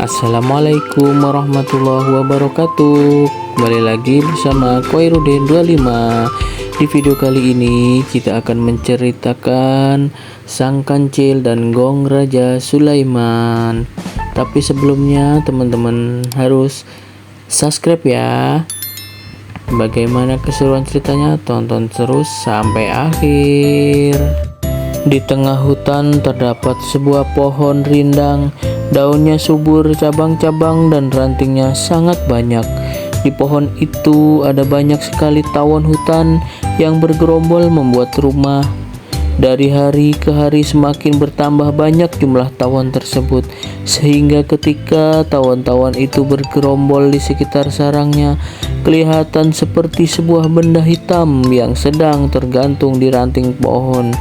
Assalamualaikum warahmatullahi wabarakatuh. Kembali lagi bersama Koirudin 25. Di video kali ini kita akan menceritakan Sang Kancil dan Gong Raja Sulaiman. Tapi sebelumnya teman-teman harus subscribe ya. Bagaimana keseruan ceritanya? Tonton terus sampai akhir. Di tengah hutan terdapat sebuah pohon rindang. Daunnya subur, cabang-cabang dan rantingnya sangat banyak. Di pohon itu ada banyak sekali tawon hutan yang bergerombol membuat rumah. Dari hari ke hari semakin bertambah banyak jumlah tawon tersebut, sehingga ketika tawon-tawon itu bergerombol di sekitar sarangnya, kelihatan seperti sebuah benda hitam yang sedang tergantung di ranting pohon.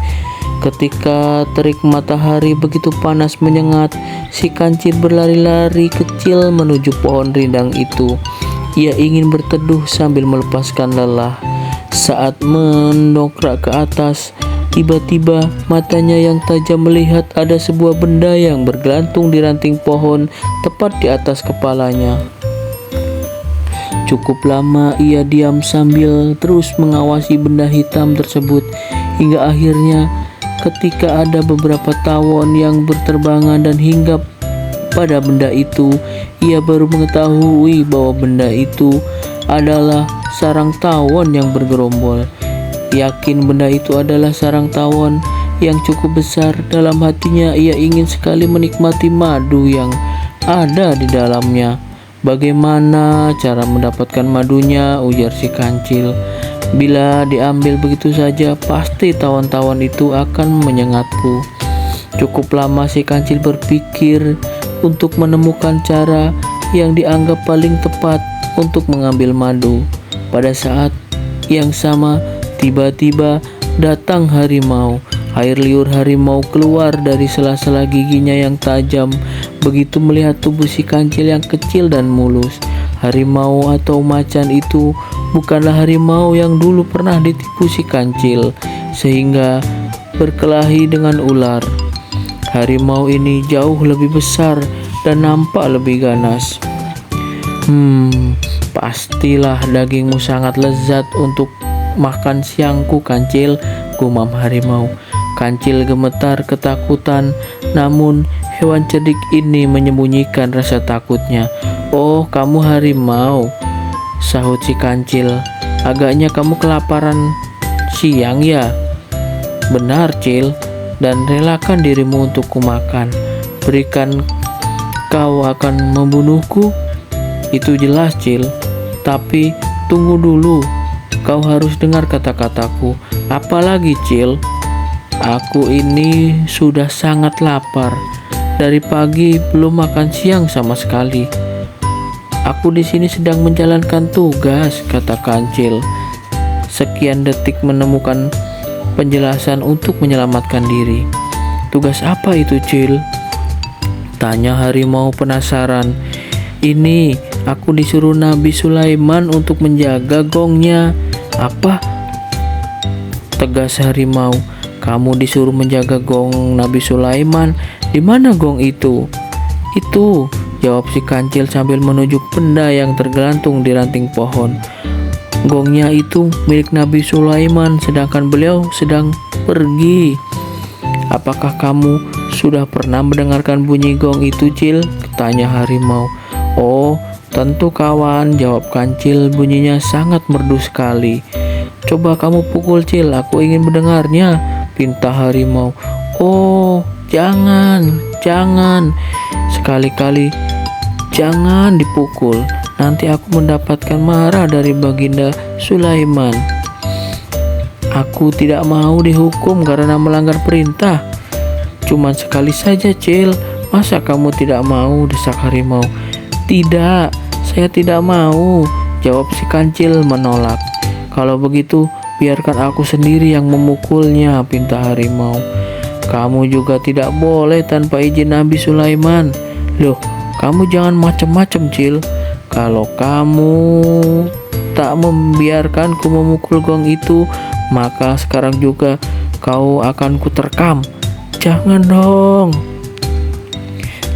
Ketika terik matahari begitu panas menyengat, si kancil berlari-lari kecil menuju pohon rindang itu. Ia ingin berteduh sambil melepaskan lelah. Saat mendongkrak ke atas, tiba-tiba matanya yang tajam melihat ada sebuah benda yang bergelantung di ranting pohon tepat di atas kepalanya. Cukup lama ia diam sambil terus mengawasi benda hitam tersebut, hingga akhirnya ketika ada beberapa tawon yang berterbangan dan hinggap pada benda itu, ia baru mengetahui bahwa benda itu adalah sarang tawon yang bergerombol. Yakin benda itu adalah sarang tawon yang cukup besar. Dalam hatinya ia ingin sekali menikmati madu yang ada di dalamnya. Bagaimana cara mendapatkan madunya? Ujar si kancil. Bila diambil begitu saja, pasti tawon-tawon itu akan menyengatku. Cukup lama si kancil berpikir untuk menemukan cara yang dianggap paling tepat untuk mengambil madu. Pada saat yang sama, tiba-tiba datang harimau. Air liur harimau keluar dari sela-sela giginya yang tajam. Begitu melihat tubuh si kancil yang kecil dan mulus, harimau atau macan itu bukanlah harimau yang dulu pernah ditipu si kancil, sehingga berkelahi dengan ular. Harimau ini jauh lebih besar dan nampak lebih ganas. Pastilah dagingmu sangat lezat untuk makan siangku, kancil, gumam harimau. Kancil gemetar ketakutan, namun hewan cerdik ini menyembunyikan rasa takutnya. "Oh, kamu harimau," sahut si kancil. "Agaknya kamu kelaparan siang ya?" "Benar, Cil, dan relakan dirimu untuk kumakan. Berikan kau akan membunuhku?" "Itu jelas, Cil. Tapi tunggu dulu, kau harus dengar kata-kataku." "Apalagi, Cil?" "Aku ini sudah sangat lapar. Dari pagi belum makan siang sama sekali." "Aku di sini sedang menjalankan tugas," kata kancil. Sekian detik menemukan penjelasan untuk menyelamatkan diri. "Tugas apa itu, Cil?" tanya harimau penasaran. "Ini aku disuruh Nabi Sulaiman untuk menjaga gongnya." "Apa?" tegas harimau. "Kamu disuruh menjaga gong Nabi Sulaiman? Di mana gong itu?" "Itu," jawab si kancil sambil menunjuk benda yang tergelantung di ranting pohon. "Gongnya itu milik Nabi Sulaiman, sedangkan beliau sedang pergi." "Apakah kamu sudah pernah mendengarkan bunyi gong itu, Cil?" tanya harimau. "Oh, tentu kawan," jawab kancil. "Bunyinya sangat merdu sekali." "Coba kamu pukul, Cil, aku ingin mendengarnya," pinta harimau. "Oh, jangan, sekali-kali jangan dipukul. Nanti aku mendapatkan marah dari Baginda Sulaiman." "Aku tidak mau dihukum karena melanggar perintah." "Cuman sekali saja, Cil. Masa kamu tidak mau?" desak harimau. "Tidak, saya tidak mau," jawab si kancil menolak. "Kalau begitu, biarkan aku sendiri yang memukulnya," pinta harimau. "Kamu juga tidak boleh tanpa izin Nabi Sulaiman." "Loh, kamu jangan macam-macam, Cil. Kalau kamu tak membiarkanku memukul gong itu, maka sekarang juga kau akan kuterkam." "Jangan dong."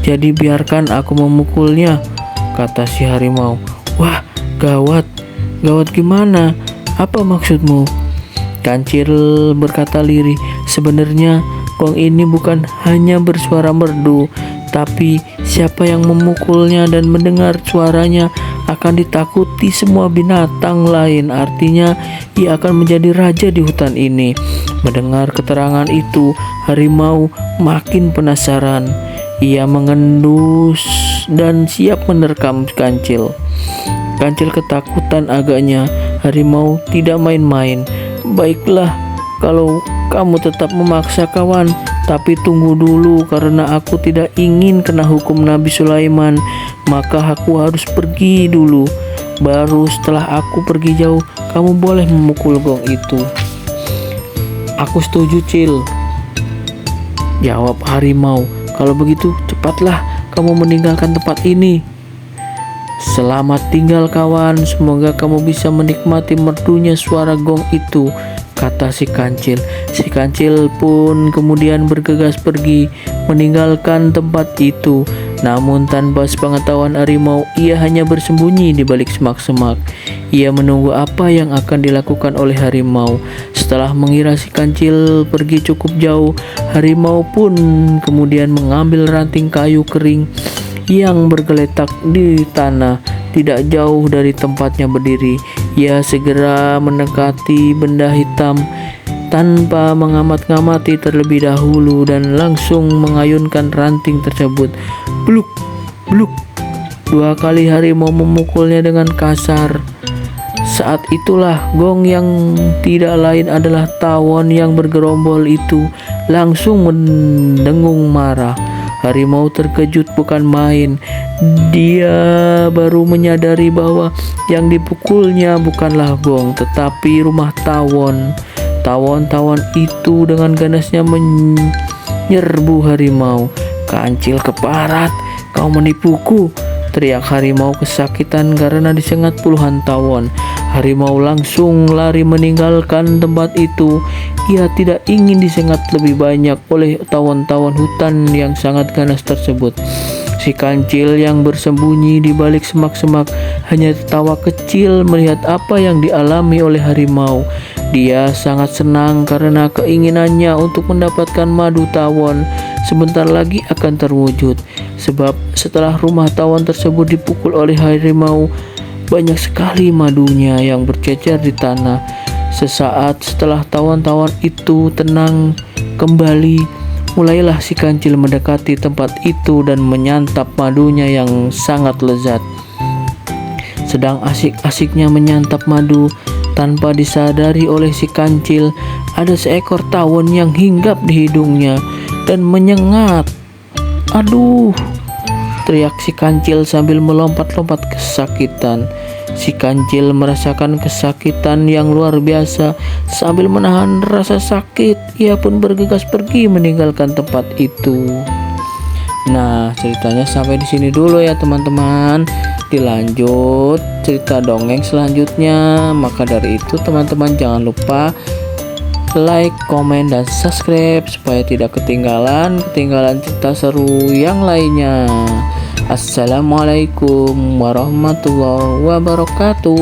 Jadi biarkan aku memukulnya, kata si harimau. Wah, gawat, gawat gimana? Apa maksudmu? Kancil berkata lirih, sebenarnya gong ini bukan hanya bersuara merdu, tapi siapa yang memukulnya dan mendengar suaranya akan ditakuti semua binatang lain. Artinya ia akan menjadi raja di hutan ini. Mendengar keterangan itu, harimau makin penasaran. Ia mengendus dan siap menerkam Kancil. Kancil ketakutan agaknya. Harimau tidak main-main. Baiklah, kalau kamu tetap memaksa kawan, tapi tunggu dulu, karena aku tidak ingin kena hukum Nabi Sulaiman. Maka aku harus pergi dulu. Baru setelah aku pergi jauh, kamu boleh memukul gong itu. Aku setuju, Cil, jawab harimau. Kalau begitu, cepatlah kamu meninggalkan tempat ini. Selamat tinggal kawan, semoga kamu bisa menikmati merdunya suara gong itu, kata si Kancil. Si Kancil pun kemudian bergegas pergi meninggalkan tempat itu. Namun tanpa sepengetahuan harimau, ia hanya bersembunyi di balik semak-semak. Ia menunggu apa yang akan dilakukan oleh harimau. Setelah mengira si Kancil pergi cukup jauh, harimau pun kemudian mengambil ranting kayu kering yang bergeletak di tanah tidak jauh dari tempatnya berdiri. Ia segera mendekati benda hitam tanpa mengamat-ngamati terlebih dahulu dan langsung mengayunkan ranting tersebut. Bluk, bluk. 2 kali harimau memukulnya dengan kasar. Saat itulah gong yang tidak lain adalah tawon yang bergerombol itu langsung mendengung marah. Harimau terkejut bukan main. Dia baru menyadari bahwa yang dipukulnya bukanlah gong, tetapi rumah tawon. Tawon-tawon itu dengan ganasnya menyerbu harimau. Kancil keparat, kau menipuku, teriak harimau kesakitan karena disengat puluhan tawon. Harimau langsung lari meninggalkan tempat itu. Ia tidak ingin disengat lebih banyak oleh tawon-tawon hutan yang sangat ganas tersebut. Si Kancil yang bersembunyi di balik semak-semak hanya tertawa kecil melihat apa yang dialami oleh harimau. Dia sangat senang karena keinginannya untuk mendapatkan madu tawon sebentar lagi akan terwujud. Sebab setelah rumah tawon tersebut dipukul oleh harimau, banyak sekali madunya yang bercecer di tanah. Sesaat setelah tawon-tawon itu tenang kembali, mulailah si Kancil mendekati tempat itu dan menyantap madunya yang sangat lezat. Sedang asik-asiknya menyantap madu, tanpa disadari oleh si Kancil, ada seekor tawon yang hinggap di hidungnya dan menyengat. Aduh, teriak si Kancil sambil melompat-lompat kesakitan. Si Kancil merasakan kesakitan yang luar biasa. Sambil menahan rasa sakit, ia pun bergegas pergi meninggalkan tempat itu. Nah, ceritanya sampai di sini dulu ya teman-teman. Dilanjut cerita dongeng selanjutnya. Maka dari itu teman-teman jangan lupa like, komen, dan subscribe supaya tidak ketinggalan cerita seru yang lainnya. Assalamualaikum warahmatullahi wabarakatuh.